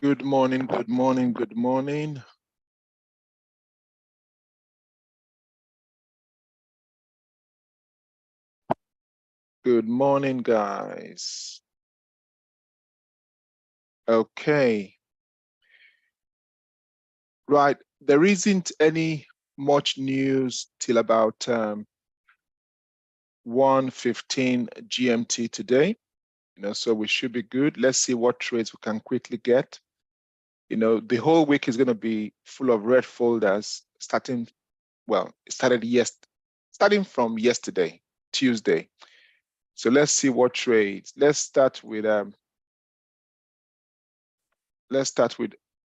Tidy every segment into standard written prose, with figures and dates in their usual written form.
Good morning, good morning, good morning. Good morning, guys. Okay. Right, there isn't any much news till about 1:15 GMT today. So we should be good. Let's see what trades we can quickly get. The whole week is going to be full of red folders starting from yesterday, Tuesday. So let's see what trades. Let's start with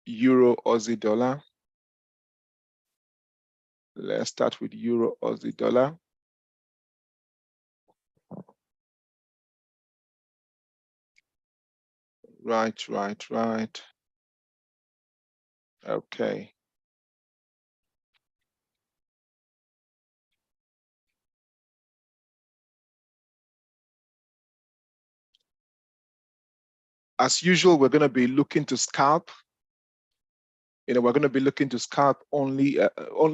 Euro Aussie dollar. Let's start with Euro Aussie dollar. Right. Okay. As usual, we're going to be looking to scalp. We're going to be looking to scalp only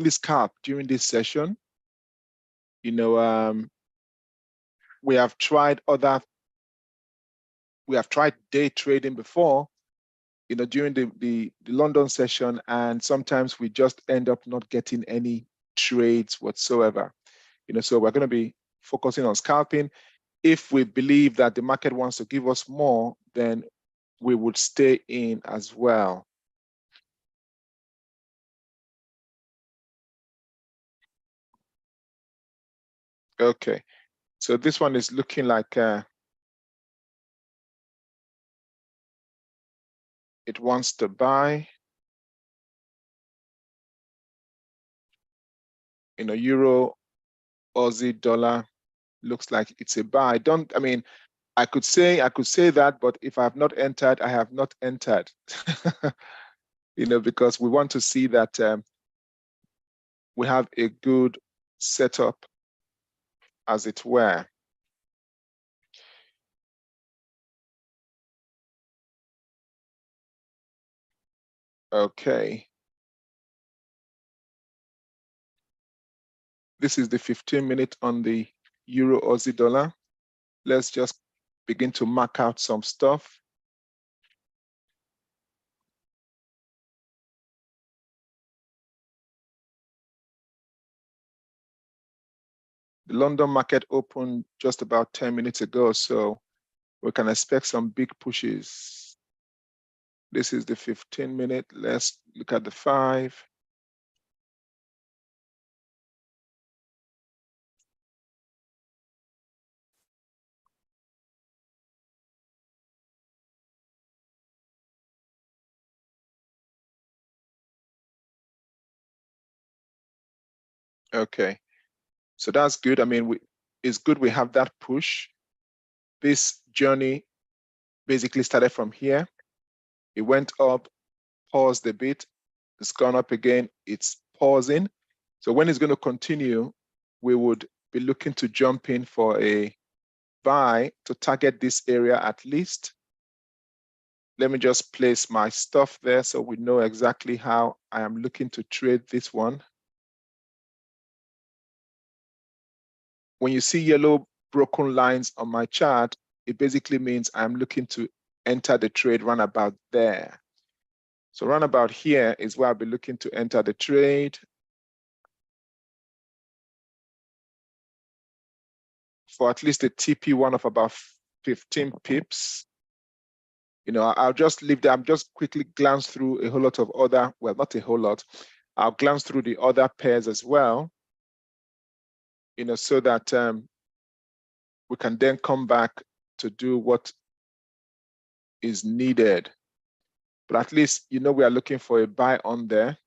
scalp during this session. We have tried day trading before, during the London session, and sometimes we just end up not getting any trades whatsoever. So we're going to be focusing on scalping. If we believe that the market wants to give us more, then we would stay in as well. Okay, so this one is looking like it wants to buy. Euro, Aussie dollar looks like it's a buy. I could say that, but if I have not entered, I have not entered. Because we want to see that we have a good setup, as it were. Okay. This is the 15-minute on the Euro Aussie dollar. Let's just begin to mark out some stuff. The London market opened just about 10 minutes ago, so we can expect some big pushes. This is the 15-minute. Let's look at the 5. Okay, so that's good. It's good we have that push. This journey basically started from here. It went up, paused a bit. It's gone up again. It's pausing. So when it's going to continue, we would be looking to jump in for a buy to target this area at least. Let me just place my stuff there so we know exactly how I am looking to trade this one. When you see yellow broken lines on my chart, it basically means I'm looking to enter the trade run about there. So run about here is where I'll be looking to enter the trade. For at least a TP1 of about 15 pips. I'll just leave that. I'm just quickly glance through a whole lot of other, well, not a whole lot. I'll glance through the other pairs as well, so that we can then come back to do what is needed. But at least, we are looking for a buy on there.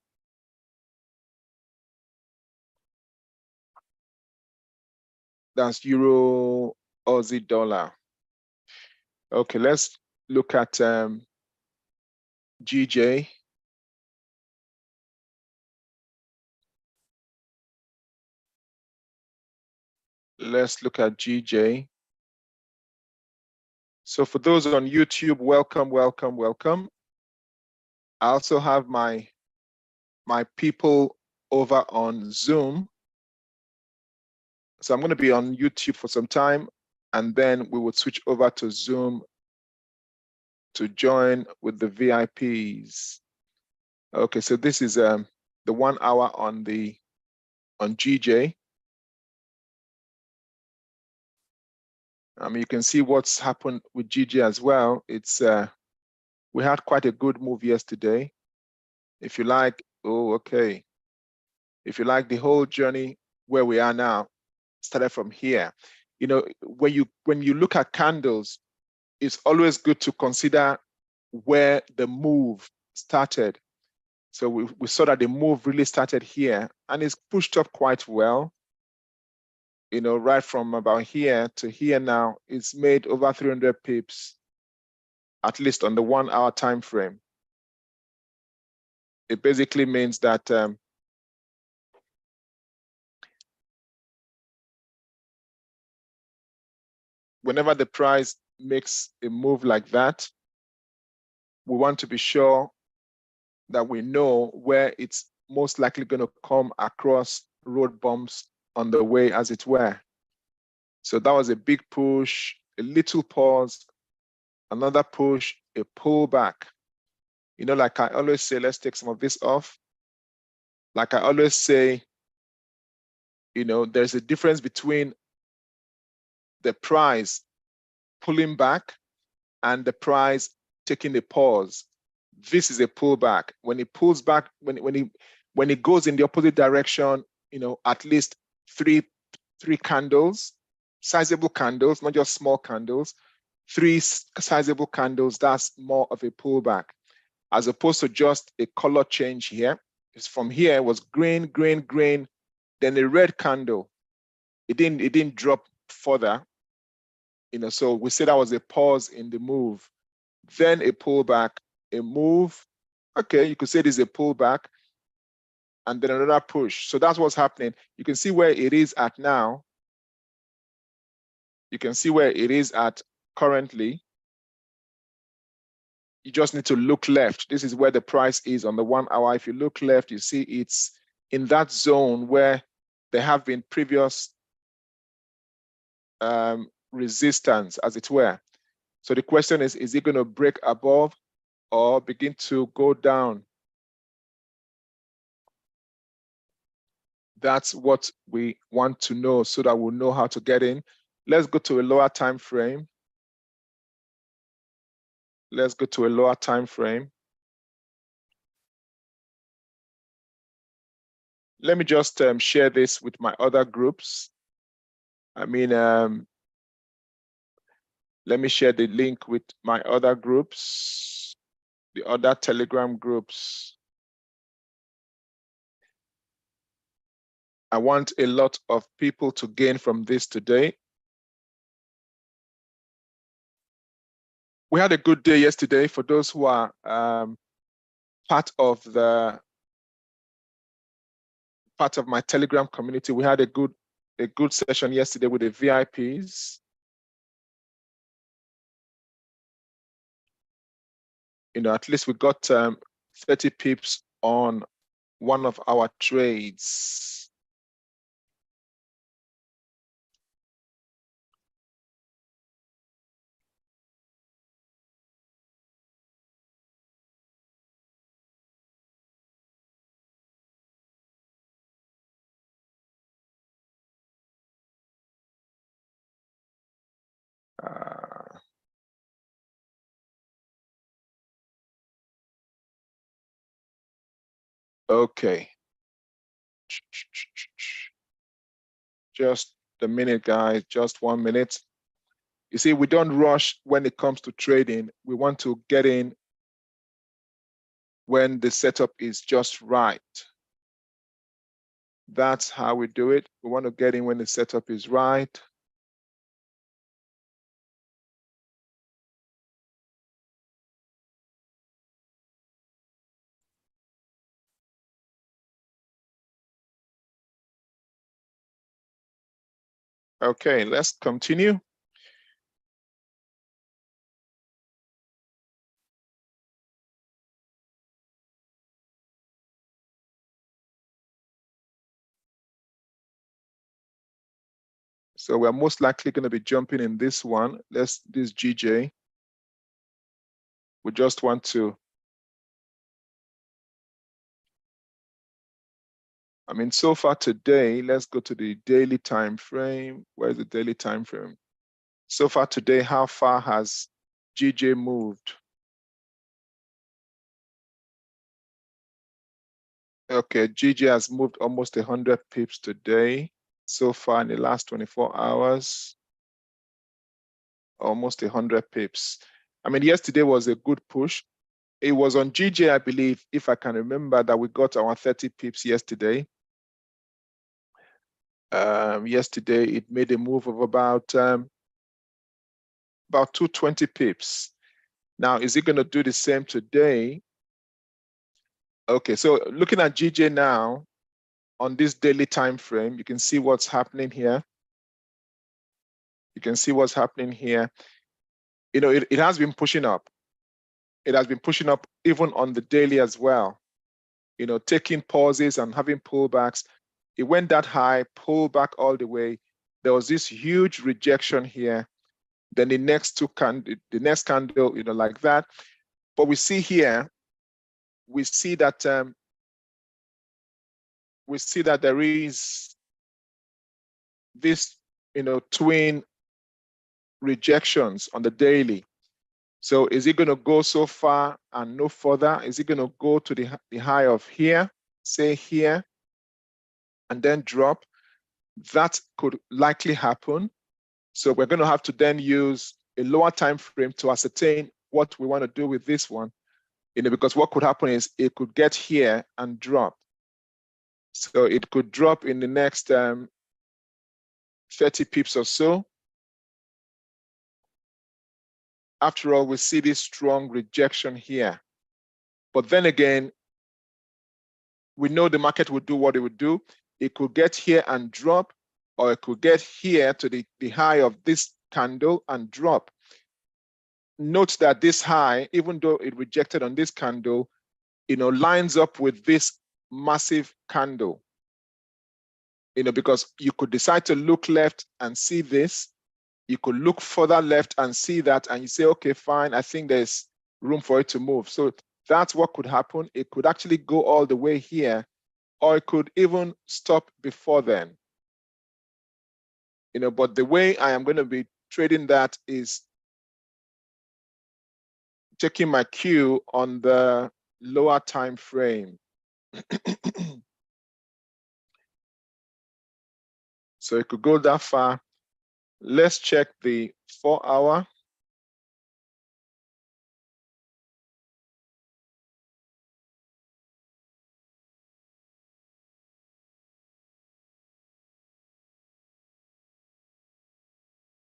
That's Euro Aussie dollar. Okay, let's look at GJ. Let's look at GJ. So for those on YouTube, welcome. I also have my people over on Zoom. So I'm going to be on YouTube for some time, and then we would switch over to Zoom to join with the VIPs. Okay, so this is the 1 hour on GJ. You can see what's happened with GJ as well. It's we had quite a good move yesterday. If you like, if you like the whole journey where we are now, started from here. You know, when you look at candles, it's always good to consider where the move started. So we saw that the move really started here, and it's pushed up quite well. You know, right from about here to here now, it's made over 300 pips, at least on the 1 hour time frame. It basically means that whenever the price makes a move like that, we want to be sure that we know where it's most likely going to come across road bumps on the way, as it were. So that was a big push, a little pause, another push, a pullback. You know, like I always say, let's take some of this off. Like I always say, you know, there's a difference between the price pulling back and the price taking a pause. This is a pullback. When it pulls back, when it goes in the opposite direction, you know, at least three candles, sizable candles, not just small candles, 3 sizable candles, that's more of a pullback, as opposed to just a color change here. It's from here, it was green, green, green, then a red candle. It didn't drop further. You know, so we say that was a pause in the move, then a pullback, a move. Okay, you could say this is a pullback, and then another push. So that's what's happening. You can see where it is at now. You can see where it is at currently. You just need to look left. This is where the price is on the 1 hour. If you look left, you see it's in that zone where there have been previous resistance, as it were. So the question is it going to break above or begin to go down? That's what we want to know, so that we'll know how to get in. Let's go to a lower time frame. Let's go to a lower time frame. Let me just share this with my other groups. Let me share the link with my other groups, the other Telegram groups. I want a lot of people to gain from this today. We had a good day yesterday. For those who are part of my Telegram community, we had a good session yesterday with the VIPs. You know, at least we got 30 pips on one of our trades. Okay. Just a minute, guys, just 1 minute. You see, we don't rush when it comes to trading. We want to get in when the setup is just right. That's how we do it. We want to get in when the setup is right. Okay, let's continue. So we're most likely going to be jumping in this one. This GJ. We just want to, I mean, so far today, let's go to the daily time frame. Where's the daily time frame? So far today, how far has GJ moved? Okay, GJ has moved almost 100 pips today. So far in the last 24 hours, almost 100 pips. I mean, yesterday was a good push. It was on GJ, I believe, if I can remember, that we got our 30 pips yesterday. Yesterday, it made a move of about 220 pips. Now, is it going to do the same today? Okay, so looking at GJ now, on this daily time frame, you can see what's happening here. You can see what's happening here. You know, it has been pushing up. It has been pushing up even on the daily as well. You know, taking pauses and having pullbacks. It went that high, pulled back all the way. There was this huge rejection here. Then the next candle, you know, like that. But we see here, we see that there is this, you know, twin rejections on the daily. So is it going to go so far and no further? Is it going to go to the high of here, say here, and then drop? That could likely happen. So we're going to have to then use a lower time frame to ascertain what we want to do with this one. You know, because what could happen is it could get here and drop. So it could drop in the next 30 pips or so. After all, we see this strong rejection here. But then again, we know the market would do what it would do. It could get here and drop, or it could get here to the high of this candle and drop. Note that this high, even though it rejected on this candle, you know, lines up with this massive candle. You know, because you could decide to look left and see this. You could look further left and see that, and you say, okay, fine, I think there's room for it to move. So that's what could happen. It could actually go all the way here, or it could even stop before then. You know, but the way I am going to be trading that is taking my cue on the lower time frame. So it could go that far. Let's check the 4 hour.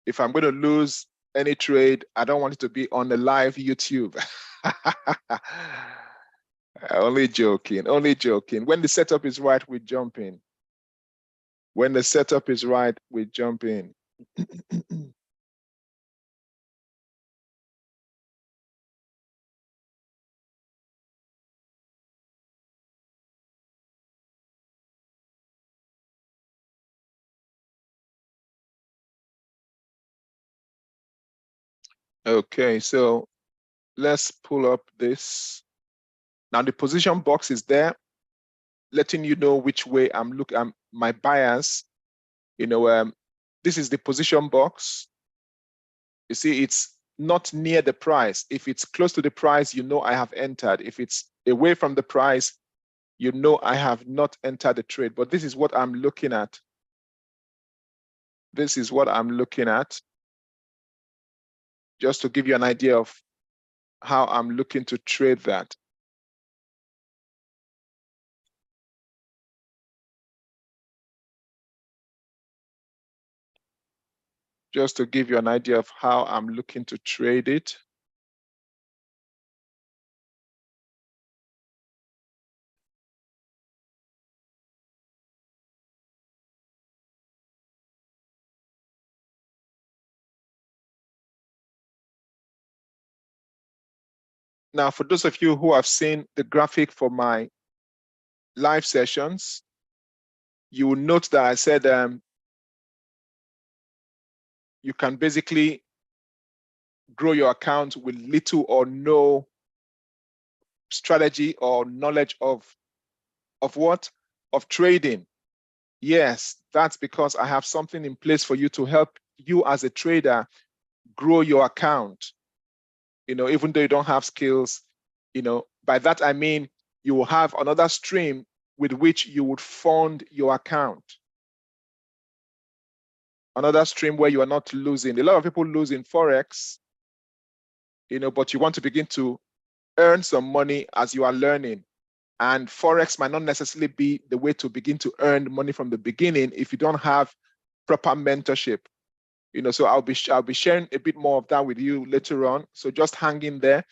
If I'm going to lose any trade, I don't want it to be on the live YouTube. Only joking, only joking. When the setup is right, we jump in. When the setup is right, we jump in. Okay, so let's pull up this. Now the position box is there, letting you know which way I'm looking. My bias, you know, this is the position box. You see, it's not near the price. If it's close to the price, you know I have entered. If it's away from the price, you know I have not entered the trade. But this is what I'm looking at. This is what I'm looking at. Just to give you an idea of how I'm looking to trade that. Just to give you an idea of how I'm looking to trade it. Now, for those of you who have seen the graphic for my live sessions, you will note that I said you can basically grow your account with little or no strategy or knowledge of what? Of trading. Yes, that's because I have something in place for you to help you as a trader grow your account. Even though you don't have skills, by that I mean you will have another stream with which you would fund your account. Another stream where you are not losing. A lot of people lose in Forex, but you want to begin to earn some money as you are learning. And Forex might not necessarily be the way to begin to earn money from the beginning if you don't have proper mentorship. So I'll be sharing a bit more of that with you later on. So just hang in there.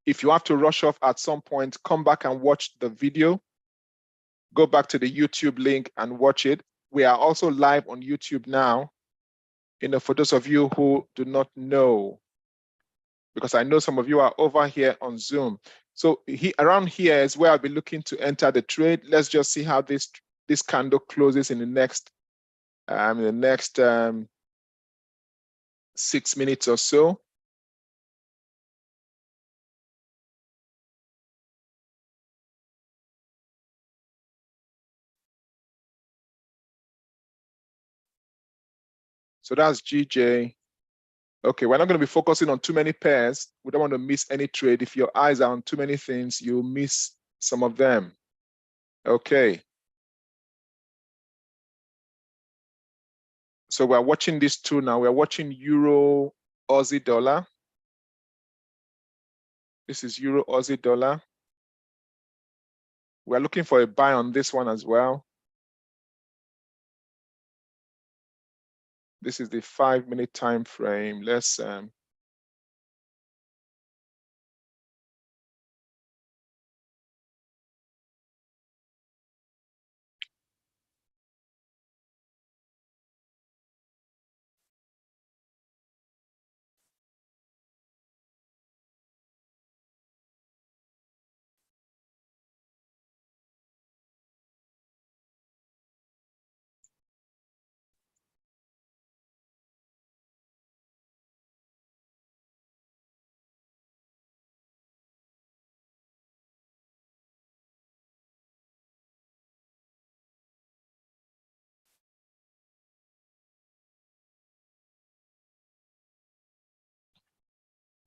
If you have to rush off at some point, come back and watch the video. Go back to the YouTube link and watch it. We are also live on YouTube now. For those of you who do not know, because I know some of you are over here on Zoom. So around here is where I'll be looking to enter the trade. Let's just see how this candle closes in the next 6 minutes or so. So that's GJ. Okay, we're not going to be focusing on too many pairs. We don't want to miss any trade. If your eyes are on too many things, you'll miss some of them. Okay. So we're watching these two now. We're watching Euro Aussie dollar. This is Euro Aussie dollar. We're looking for a buy on this one as well. This is the 5-minute time frame. Let's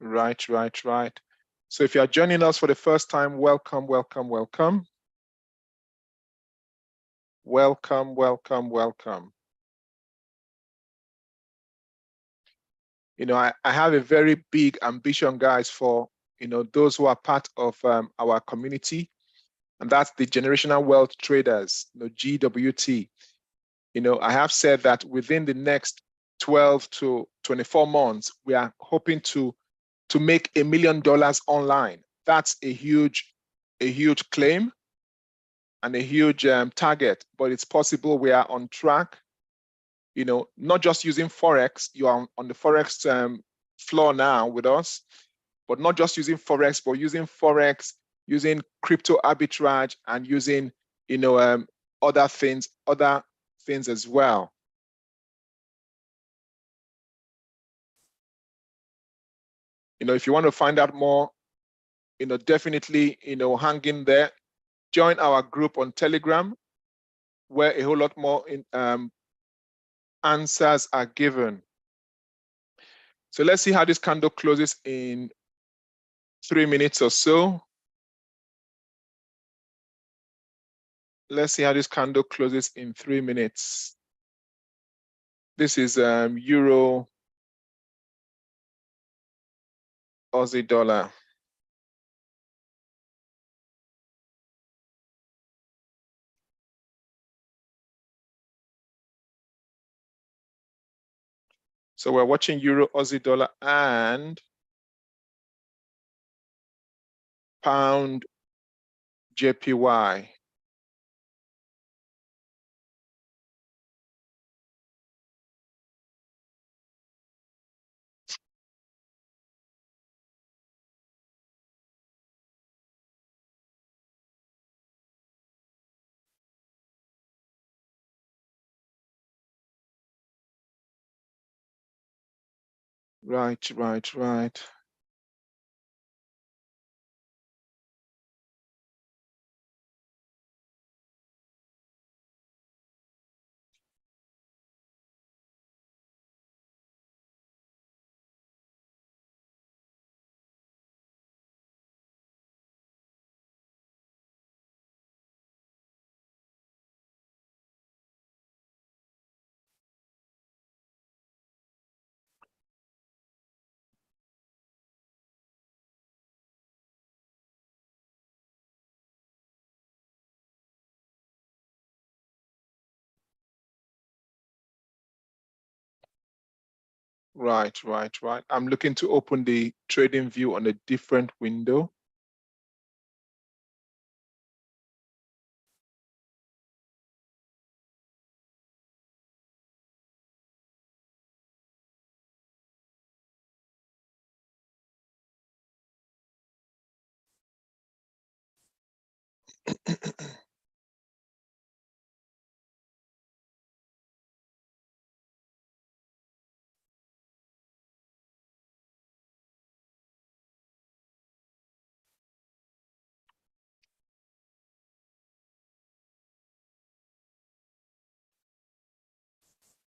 Right. So if you are joining us for the first time, welcome. Welcome. I have a very big ambition, guys, for those who are part of our community, and that's the generational wealth traders, GWT. I have said that within the next 12 to 24 months, we are hoping to make $1 million online. That's a huge claim and a huge target, but it's possible. We are on track. Not just using Forex. You are on the Forex floor now with us, but not just using Forex, but using Forex, using crypto arbitrage, and using other things as well. If you want to find out more, definitely, hang in there. Join our group on Telegram, where a whole lot more answers are given. So let's see how this candle closes in 3 minutes or so. Let's see how this candle closes in 3 minutes. This is Euro Aussie dollar. So we're watching Euro Aussie dollar and pound JPY. Right. Right. I'm looking to open the trading view on a different window.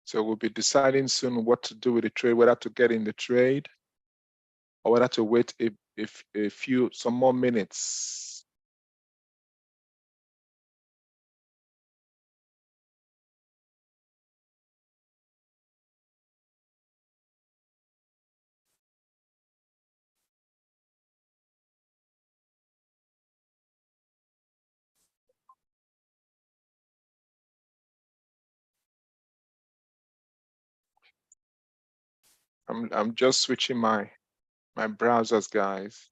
So we'll be deciding soon what to do with the trade, whether to get in the trade or whether to wait some more minutes. I'm just switching my browsers, guys.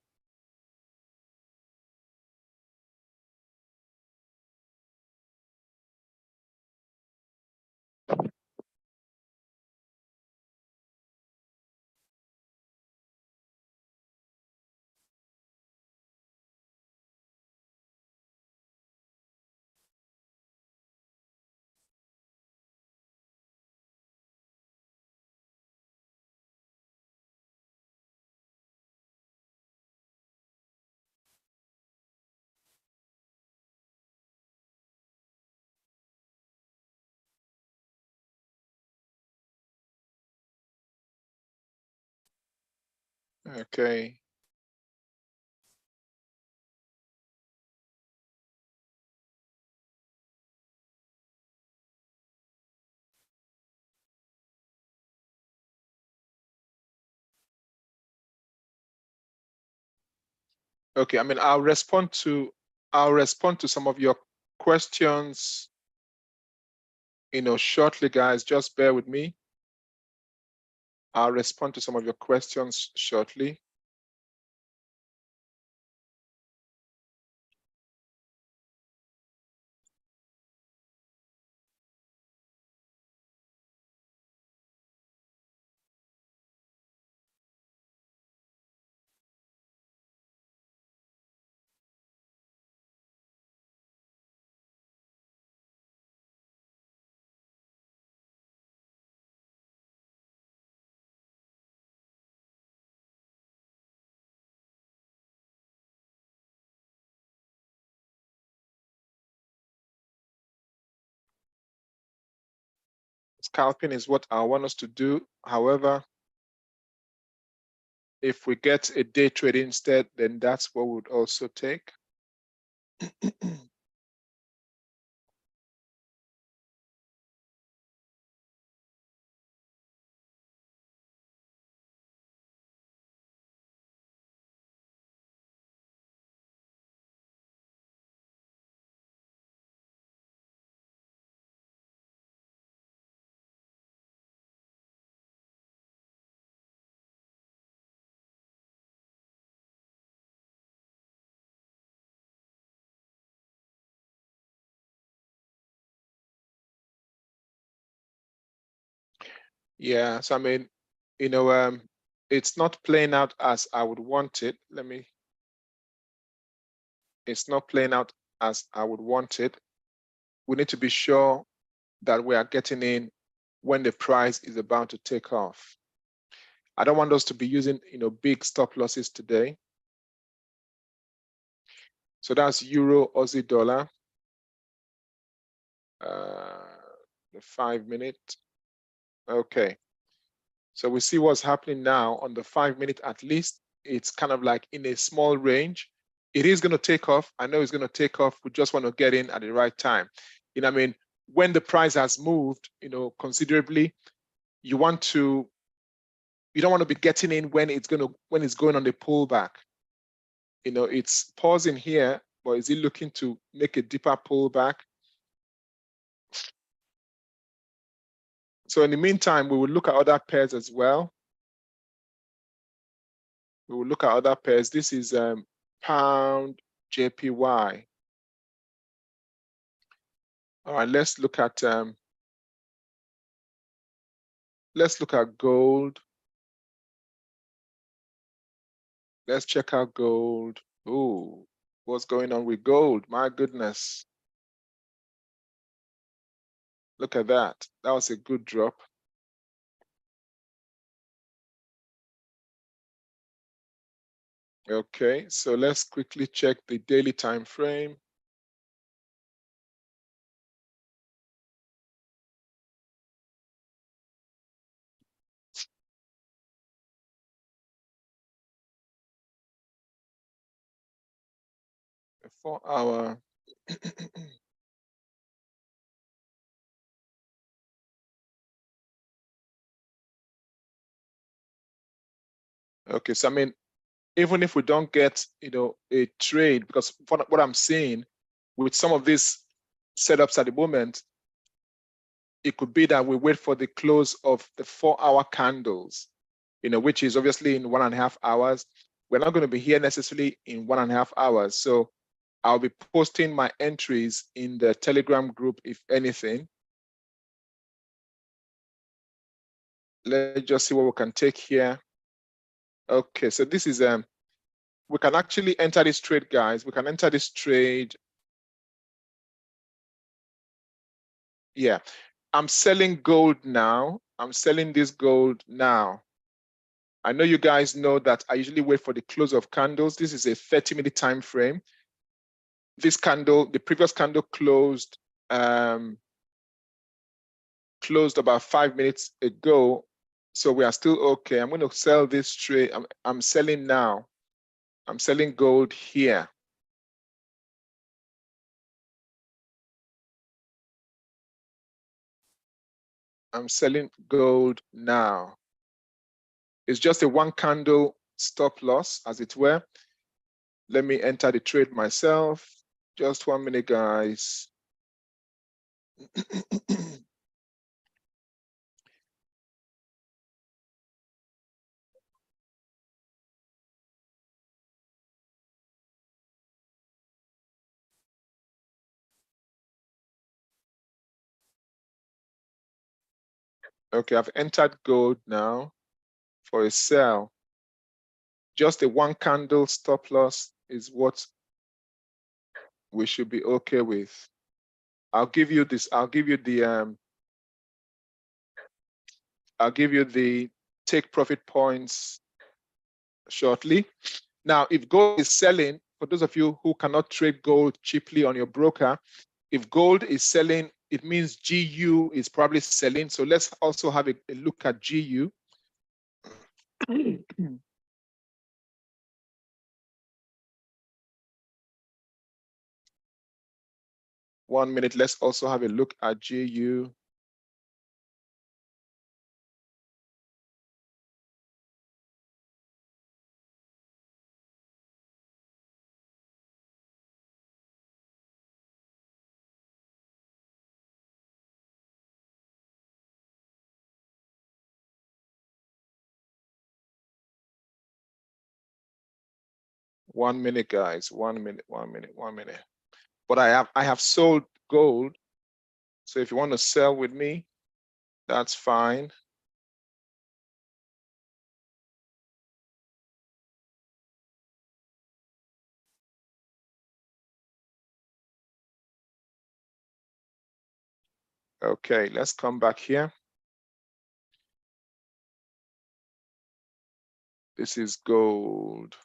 Okay. Okay, I mean, I'll respond to some of your questions, shortly, guys. Just bear with me. I'll respond to some of your questions shortly. Scalping is what I want us to do. However, if we get a day trade instead, then that's what we would also take. Yeah, so I mean, it's not playing out as I would want it. It's not playing out as I would want it. We need to be sure that we are getting in when the price is about to take off. I don't want us to be using, big stop losses today. So that's Euro, Aussie dollar. The 5 minute. Okay. So we see what's happening now on the 5 minute. At least it's kind of like in a small range. It is going to take off. I know it's going to take off. We just want to get in at the right time. I mean, when the price has moved, considerably, you don't want to be getting in when it's going on the pullback. It's pausing here, but is it looking to make a deeper pullback? So in the meantime, we will look at other pairs as well. We will look at other pairs. This is pound JPY. All right, let's look at gold. Let's check out gold. Ooh, what's going on with gold? My goodness. Look at that. That was a good drop. Okay, so let's quickly check the daily time frame. A 4 hour. Okay, so I mean, even if we don't get, a trade, because what I'm seeing with some of these setups at the moment, it could be that we wait for the close of the 4 hour candles, which is obviously in 1.5 hours. We're not going to be here necessarily in 1.5 hours. So I'll be posting my entries in the Telegram group, if anything. Let's just see what we can take here. Okay, so this is, we can actually enter this trade, guys. We can enter this trade. Yeah, I'm selling gold now. I'm selling this gold now. I know you guys know that I usually wait for the close of candles. This is a 30-minute time frame. This candle, the previous candle closed about 5 minutes ago. So we are still okay. I'm going to sell this trade. I'm selling now. I'm selling gold here. I'm selling gold now. It's just a 1 candle stop loss, as it were. Let me enter the trade myself. Just 1 minute, guys. Okay, I've entered gold now for a sell. Just a 1 candle stop loss is what we should be okay with. I'll give you this. I'll give you the take profit points shortly. Now, if gold is selling, for those of you who cannot trade gold cheaply on your broker, if gold is selling, it means GU is probably selling. So let's also have a look at GU. 1 minute, let's also have a look at GU. One minute, guys. 1 minute, 1 minute, 1 minute. But I have sold gold. So if you want to sell with me, that's fine. Okay, let's come back here. This is gold.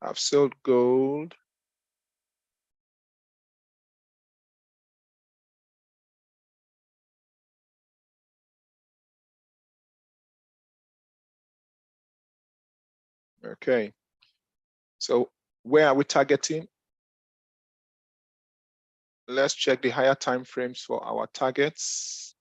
I've sold gold. Okay. So where are we targeting? Let's check the higher time frames for our targets.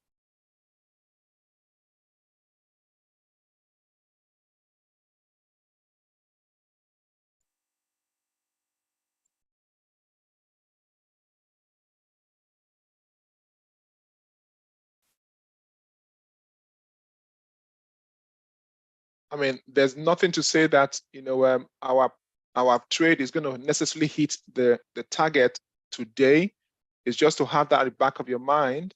I mean, there's nothing to say that, you know, our trade is going to necessarily hit the target today. It's just to have that at the back of your mind,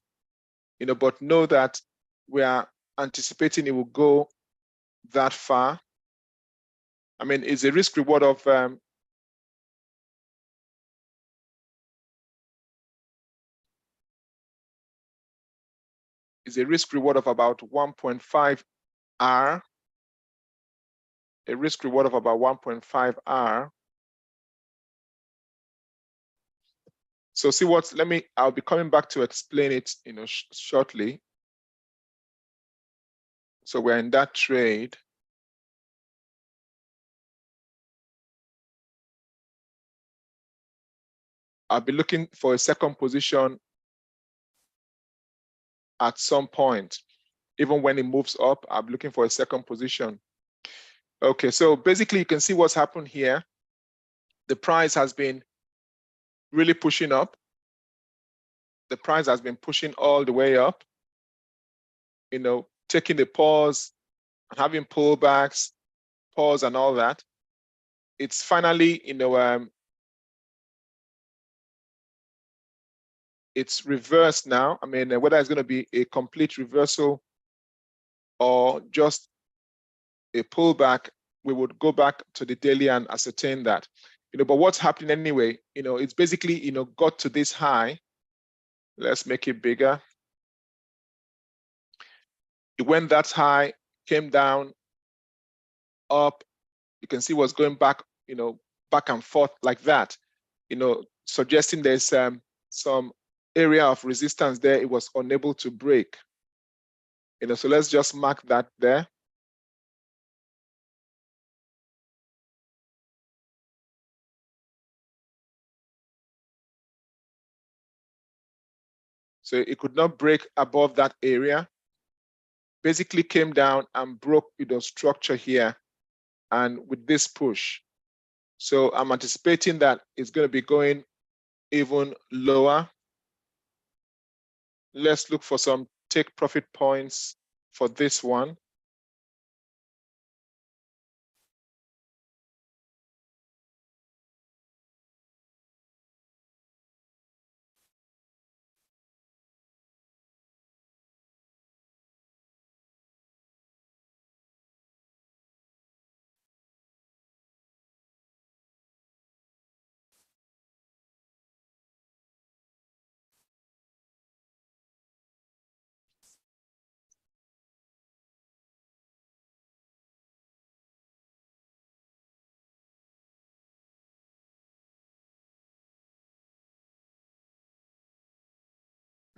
you know, but know that we are anticipating it will go that far. I mean, it's a risk reward of about 1.5 R, a risk reward of about 1.5 R. So see what, I'll be coming back to explain it, you know, shortly. So we're in that trade. I'll be looking for a second position at some point. Even when it moves up, I'm looking for a second position. Okay, so basically you can see what's happened here. The price has been really pushing up. The price has been pushing all the way up, you know, taking the pause, having pullbacks, pause and all that. It's finally, you know, it's reversed now. I mean, whether it's going to be a complete reversal or just a pullback, we would go back to the daily and ascertain that. You know, but what's happening anyway, you know, it's basically, you know, got to this high. Let's make it bigger. It went that high, came down, up. You can see what's going back, you know, back and forth like that, you know, suggesting there's some area of resistance there it was unable to break. You know, so let's just mark that there. So it could not break above that area. Basically came down and broke, you know, structure here and with this push. So I'm anticipating that it's going to be going even lower. Let's look for some take profit points for this one.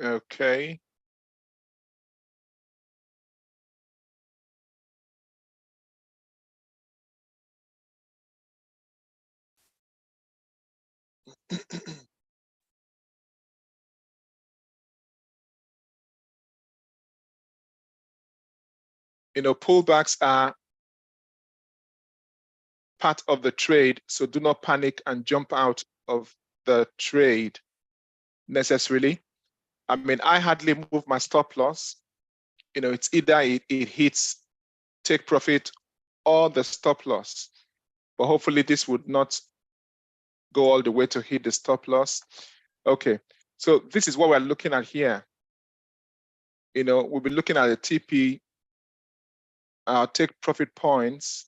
Okay. You know, pullbacks are part of the trade, so do not panic and jump out of the trade necessarily. I mean, I hardly move my stop loss. You know, it's either it hits take profit or the stop loss. But hopefully this would not go all the way to hit the stop loss. Okay, so this is what we're looking at here. You know, we'll be looking at the TP, take profit points.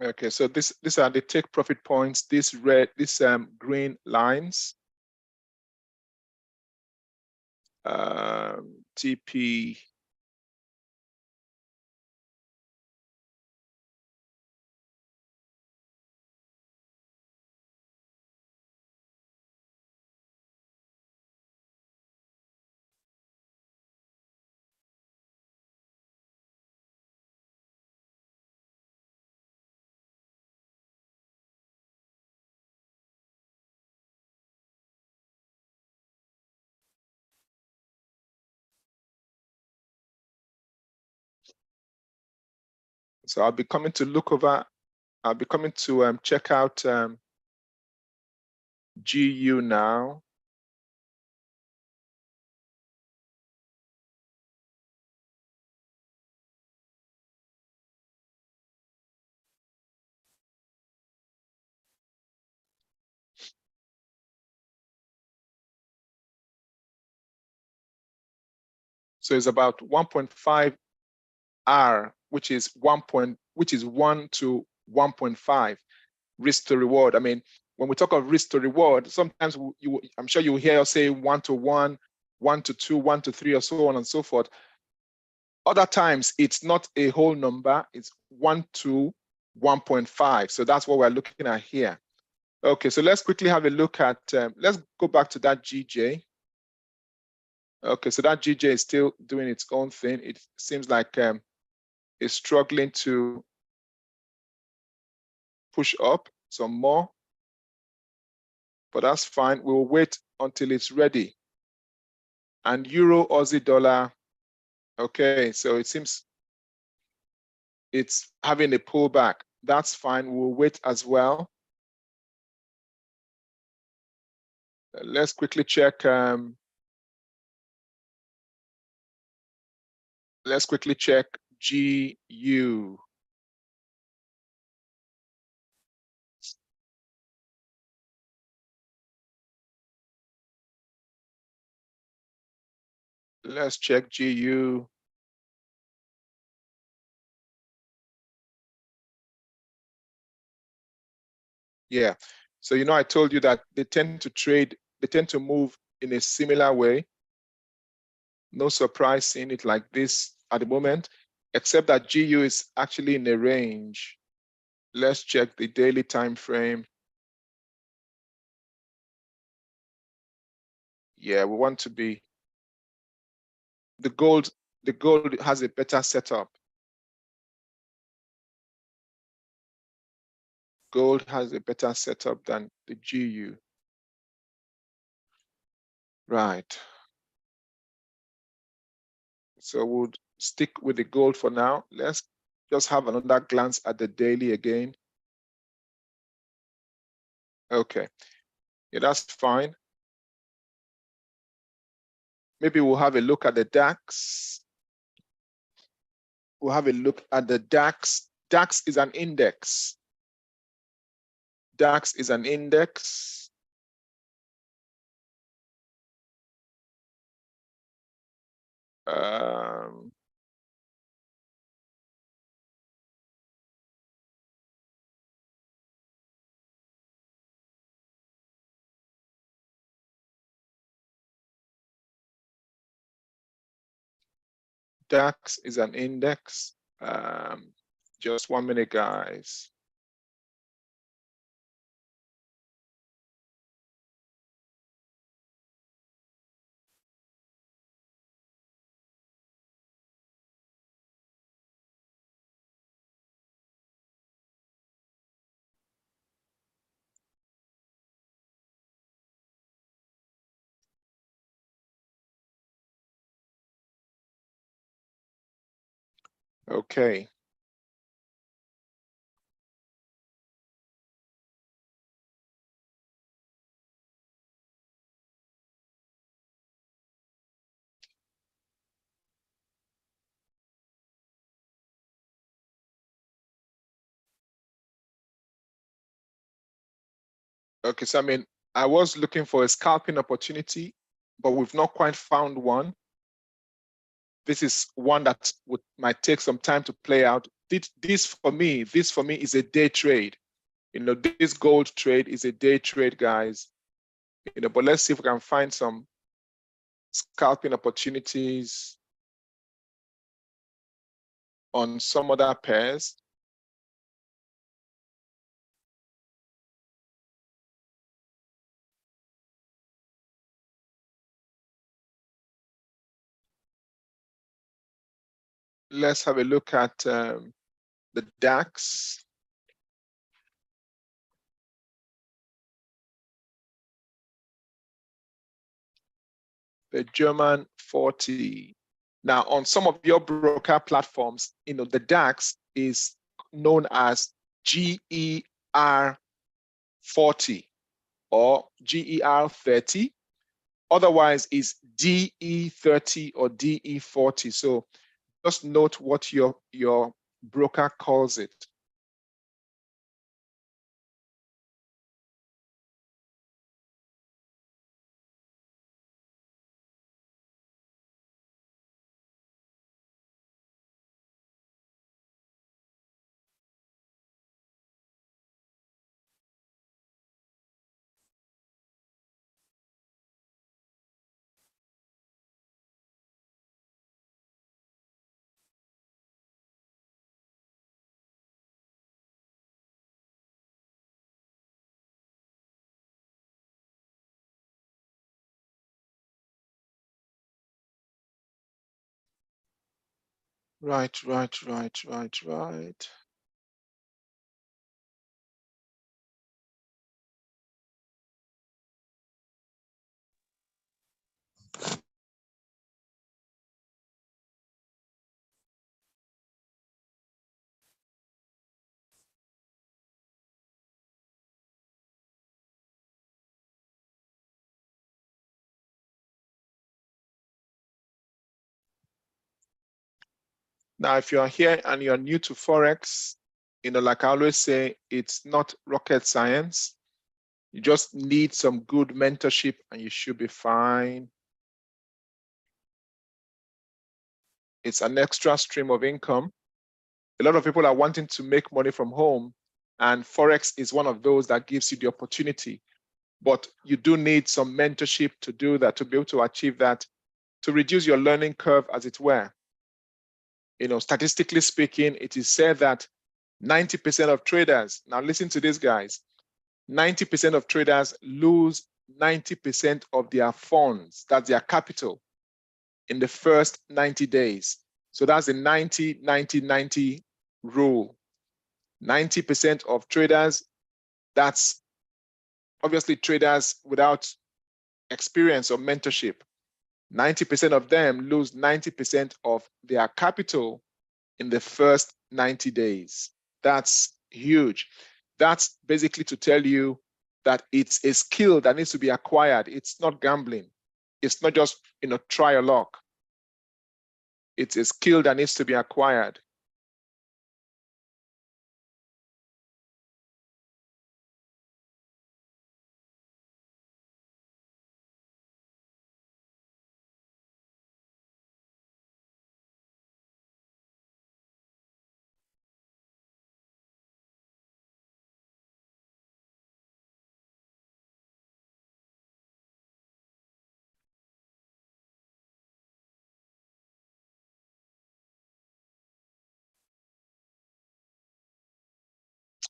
Okay, so these are the take profit points. This green lines. TP. So I'll be coming to look over. I'll be coming to check out GU now. So it's about 1.5 R, which is 1 to 1.5 risk to reward. I mean, when we talk of risk to reward, sometimes I'm sure you hear us say 1 to 1, 1 to 2, 1 to 3, or so on and so forth. Other times it's not a whole number, it's 1 to 1.5. So that's what we're looking at here. Okay, so let's quickly have a look at, let's go back to that GJ. Okay, so that GJ is still doing its own thing. It seems like it's struggling to push up some more, but that's fine. We'll wait until it's ready. And Euro Aussie dollar, okay, so it seems it's having a pullback. That's fine. We'll wait as well. Let's quickly check. Let's quickly check GU. Let's check GU. Yeah. So, you know, I told you that they tend to move in a similar way. No surprise seeing it like this at the moment, except that GU is actually in a range. Let's check the daily time frame. Yeah, we want to be, the gold has a better setup. Gold has a better setup than the GU. Right. So we'll stick with the gold for now. Let's just have another glance at the daily again. Okay. Yeah, that's fine. Maybe we'll have a look at the DAX. We'll have a look at the DAX. DAX is an index. DAX is an index. DAX is an index. Just 1 minute, guys. Okay. Okay, so I mean, I was looking for a scalping opportunity, but we've not quite found one. This is one that might take some time to play out. This for me is a day trade. You know, this gold trade is a day trade, guys. You know, but let's see if we can find some scalping opportunities on some other pairs. Let's have a look at the DAX. The German 40. Now, on some of your broker platforms, you know, the DAX is known as GER 40 or GER 30. Otherwise, is DE 30 or DE 40. So just note what your broker calls it. Right. Now, if you are here and you're new to Forex, you know, like I always say, it's not rocket science. You just need some good mentorship and you should be fine. It's an extra stream of income. A lot of people are wanting to make money from home, and Forex is one of those that gives you the opportunity. But you do need some mentorship to do that, to be able to achieve that, to reduce your learning curve, as it were. You know, statistically speaking, it is said that 90% of traders, now listen to this, guys, 90% of traders lose 90% of their funds, that's their capital, in the first 90 days. So that's the 90-90-90 rule. 90% of traders, that's obviously traders without experience or mentorship. 90% of them lose 90% of their capital in the first 90 days. That's huge. That's basically to tell you that it's a skill that needs to be acquired. It's not gambling. It's not just, you know, try your luck. It's a skill that needs to be acquired.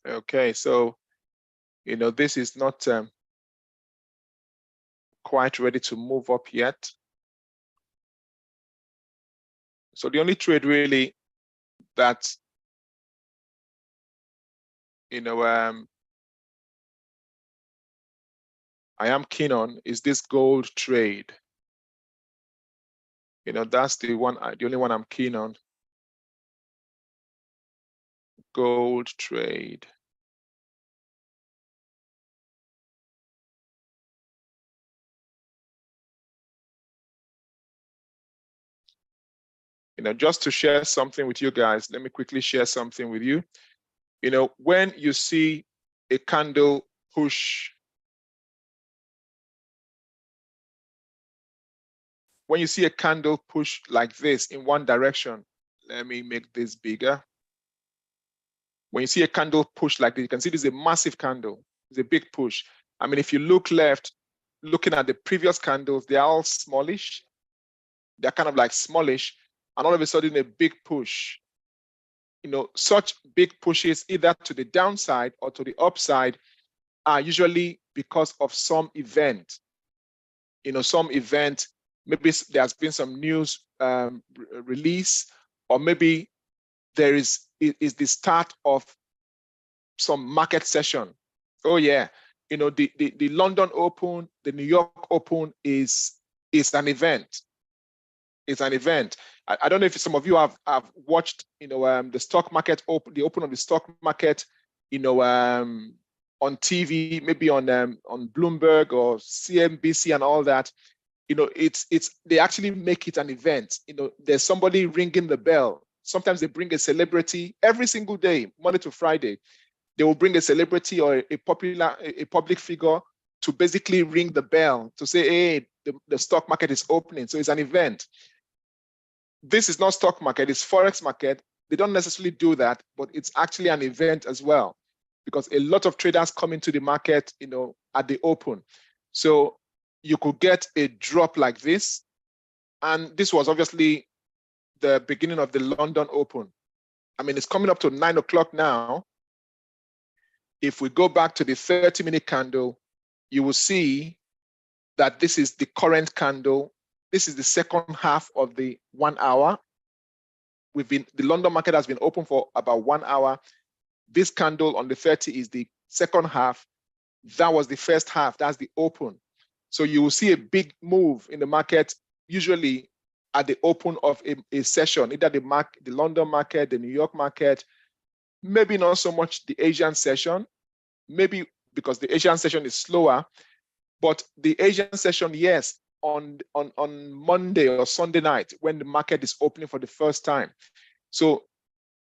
Okay, so, you know, this is not quite ready to move up yet. So the only trade really that, you know, I am keen on is this gold trade. You know, that's the one, the only one I'm keen on. gold trade. Just to share something with you guys, let me quickly share something with you. When you see a candle push, when you see a candle push like this in one direction, let me make this bigger. When you see a candle push like this, you can see this is a massive candle. It's a big push. I mean, if you look left, looking at the previous candles, they're all smallish. They're kind of like smallish, and all of a sudden a big push. Such big pushes either to the downside or to the upside are usually because of some event. Some event, maybe there's been some news release, or maybe there is the start of some market session. Oh yeah, the London Open, the New York Open is an event. It's an event. I don't know if some of you have watched, the stock market open, the open of the stock market, on TV, maybe on Bloomberg or CNBC and all that. They actually make it an event. There's somebody ringing the bell. Sometimes they bring a celebrity every single day, Monday to Friday. They will bring a celebrity or a public figure to basically ring the bell to say, hey, the stock market is opening. So it's an event. This is not stock market, it's Forex market. They don't necessarily do that, but it's actually an event as well, because a lot of traders come into the market, at the open. So you could get a drop like this. And this was obviously the beginning of the London Open. I mean, it's coming up to 9 o'clock now. If we go back to the 30-minute candle, you will see that this is the current candle. This is the second half of the 1 hour. The London market has been open for about 1 hour. This candle on the 30 is the second half. That was the first half. That's the open. So you will see a big move in the market, usually at the open of a session, either the London market, the New York market, maybe not so much the Asian session, maybe because the Asian session is slower, but the Asian session, yes, on Monday or Sunday night when the market is opening for the first time. So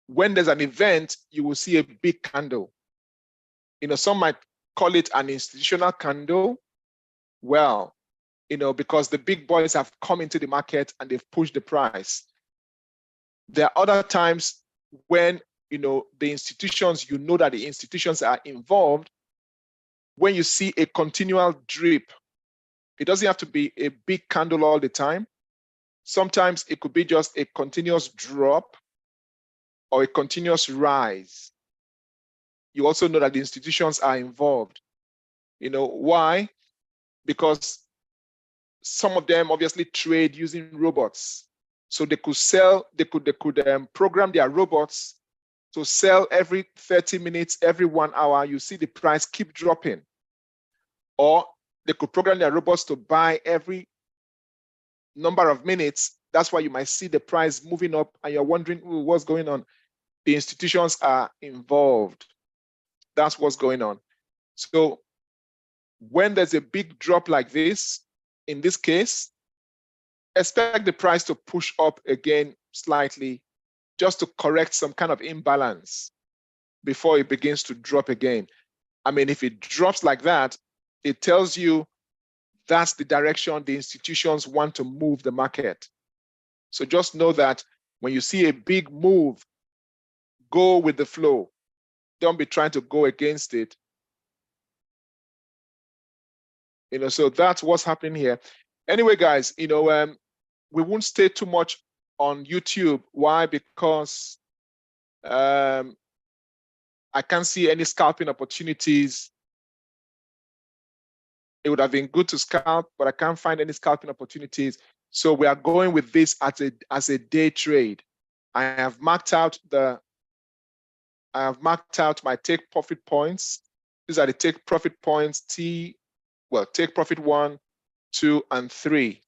when there's an event, you will see a big candle. Some might call it an institutional candle. Well, because the big boys have come into the market and they've pushed the price. There are other times when, the institutions, that the institutions are involved. When you see a continual drip, it doesn't have to be a big candle all the time. Sometimes it could be just a continuous drop or a continuous rise. You also know that the institutions are involved. Why? Because some of them obviously trade using robots. So they could program their robots to sell every 30 minutes, every 1 hour. You see the price keep dropping. Or they could program their robots to buy every number of minutes. That's why you might see the price moving up and you're wondering, what's going on? The institutions are involved. That's what's going on. So when there's a big drop like this, in this case, expect the price to push up again slightly, just to correct some kind of imbalance before it begins to drop again. I mean, if it drops like that, it tells you that's the direction the institutions want to move the market. So just know that when you see a big move, go with the flow. Don't be trying to go against it. So that's what's happening here. Anyway, guys, we won't stay too much on YouTube. Why? Because I can't see any scalping opportunities. It would have been good to scalp, but I can't find any scalping opportunities. So we are going with this as a day trade. I have marked out my take profit points. These are the take profit points, take profit 1, 2, and 3.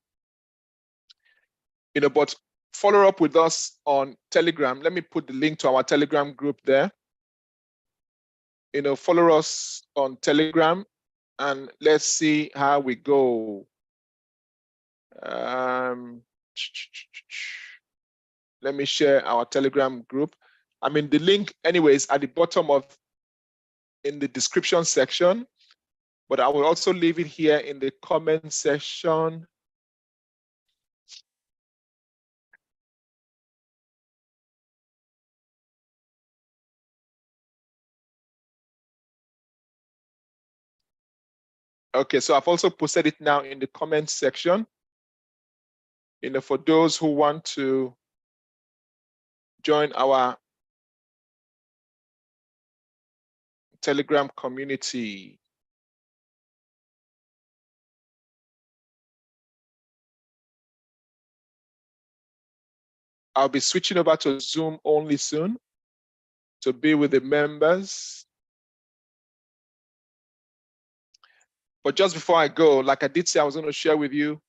But follow up with us on Telegram. Let me put the link to our Telegram group there. follow us on Telegram, and let's see how we go. Let me share our Telegram group. I mean, the link, anyways, at the bottom in the description section, but I will also leave it here in the comment section. Okay, so I've also posted it now in the comment section. For those who want to join our Telegram community. I'll be switching over to Zoom only soon to be with the members. But just before I go, like I did say, I was going to share with you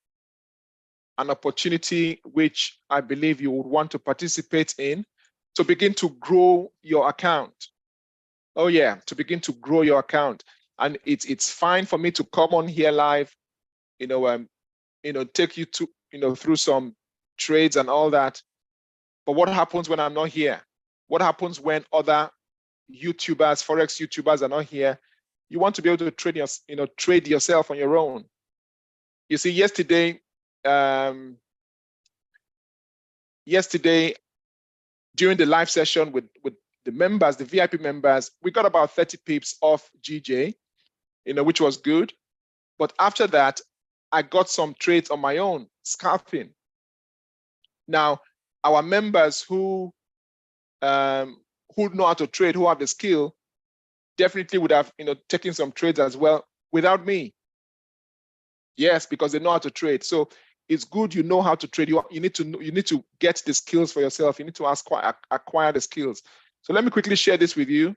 an opportunity which I believe you would want to participate in to begin to grow your account. Oh yeah, to begin to grow your account. And it's fine for me to come on here live, take you to, through some trades and all that. But what happens when I'm not here? What happens when other YouTubers, Forex YouTubers are not here? You want to be able to trade yourself on your own. You see, yesterday during the live session with the members, the VIP members, we got about 30 pips off GJ, which was good. But after that, I got some trades on my own, scalping. Now, our members who know how to trade, who have the skill, definitely would have taken some trades as well without me. Yes, because they know how to trade. So it's good you know how to trade. You need to get the skills for yourself. You need to acquire the skills. So let me quickly share this with you.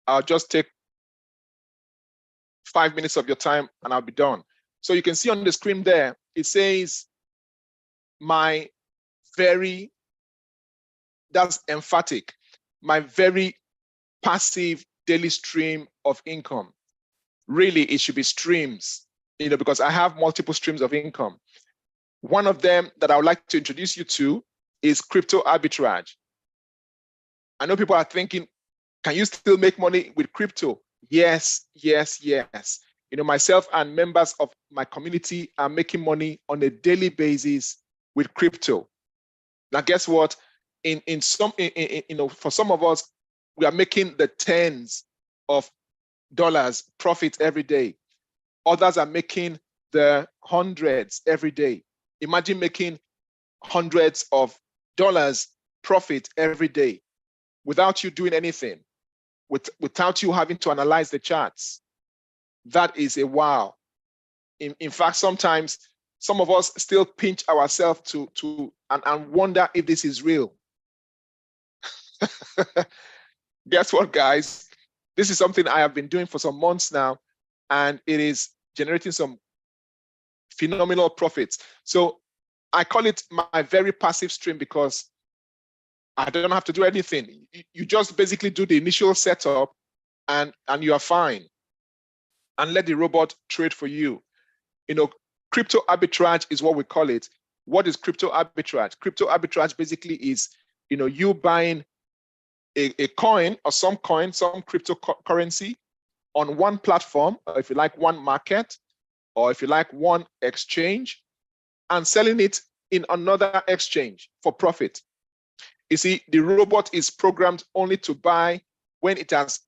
I'll just take 5 minutes of your time and I'll be done. So you can see on the screen there, it says that's emphatic, my very passive daily stream of income. Really, it should be streams, because I have multiple streams of income. One of them that I would like to introduce you to is crypto arbitrage. I know people are thinking, can you still make money with crypto? Yes, yes, yes. Myself and members of my community are making money on a daily basis with crypto. Now, guess what? For some of us, we are making the tens of dollars profit every day. Others are making the hundreds every day. Imagine making hundreds of dollars profit every day without you doing anything, without you having to analyze the charts. That is a wow. In fact, sometimes some of us still pinch ourselves and wonder if this is real. Guess what, guys? This is something I have been doing for some months now, and it is generating some phenomenal profits. So I call it my very passive stream because I don't have to do anything. You just basically do the initial setup and you are fine. And let the robot trade for you. Crypto arbitrage is what we call it. What is crypto arbitrage? Crypto arbitrage basically is, you buying a coin or some cryptocurrency on one platform, or if you like one market, or if you like one exchange, and selling it in another exchange for profit. You see, the robot is programmed only to buy when it has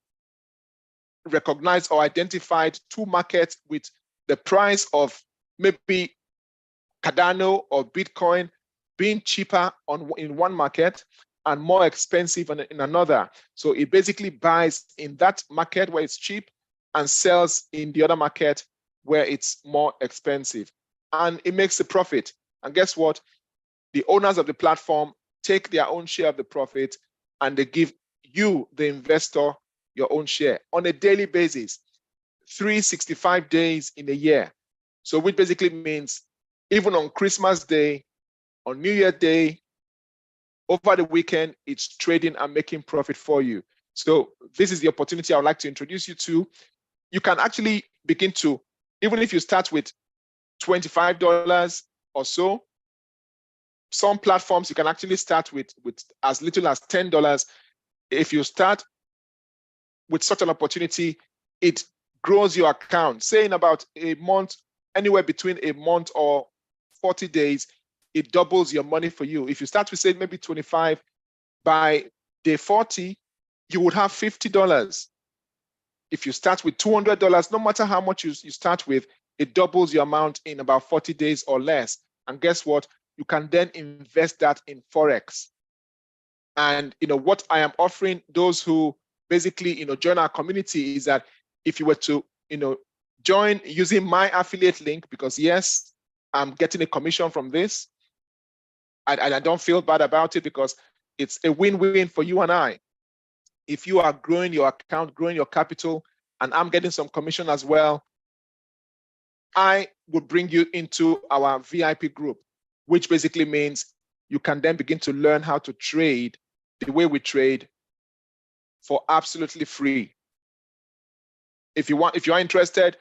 recognized or identified two markets with the price of maybe Cardano or Bitcoin being cheaper in one market and more expensive in another. So it basically buys in that market where it's cheap and sells in the other market where it's more expensive. And it makes a profit. And guess what? The owners of the platform take their own share of the profit and they give you, the investor, your own share on a daily basis, 365 days in a year. So which basically means even on Christmas Day, on New Year Day, over the weekend, it's trading and making profit for you. So this is the opportunity I would like to introduce you to. You can actually begin to, even if you start with $25 or so, some platforms you can actually start with as little as $10. If you start with such an opportunity, it grows your account. Say in about a month, anywhere between a month or 40 days, it doubles your money for you. If you start with, say, maybe 25, by day 40, you would have $50. If you start with $200, no matter how much you start with, it doubles your amount in about 40 days or less. And guess what? You can then invest that in Forex. And what I am offering those who basically join our community is that if you were to join using my affiliate link, because yes, I'm getting a commission from this, and I don't feel bad about it because it's a win-win for you and I. If you are growing your account, growing your capital, and I'm getting some commission as well, I would bring you into our VIP group, which basically means you can then begin to learn how to trade the way we trade for absolutely free. If you are interested,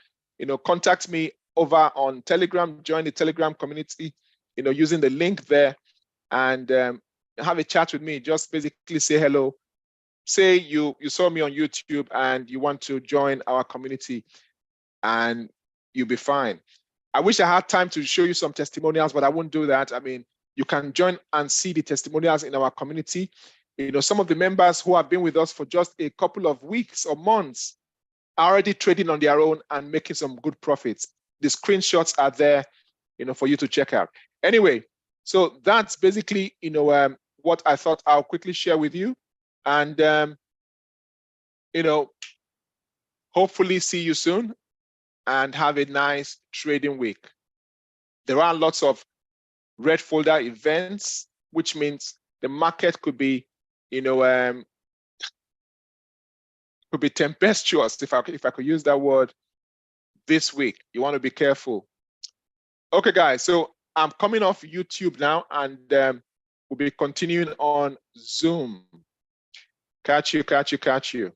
contact me over on Telegram, join the Telegram community, using the link there, and have a chat with me. Just basically say hello. Say you saw me on YouTube and you want to join our community, and you'll be fine. I wish I had time to show you some testimonials, but I won't do that. I mean, you can join and see the testimonials in our community. Some of the members who have been with us for just a couple of weeks or months are already trading on their own and making some good profits. The screenshots are there, for you to check out. Anyway, so that's basically, what I thought I'll quickly share with you. And, hopefully see you soon and have a nice trading week. There are lots of red folder events, which means the market could be, could be tempestuous, if I could use that word, this week. You want to be careful. Okay, guys, so I'm coming off YouTube now, and we'll be continuing on Zoom. Catch you.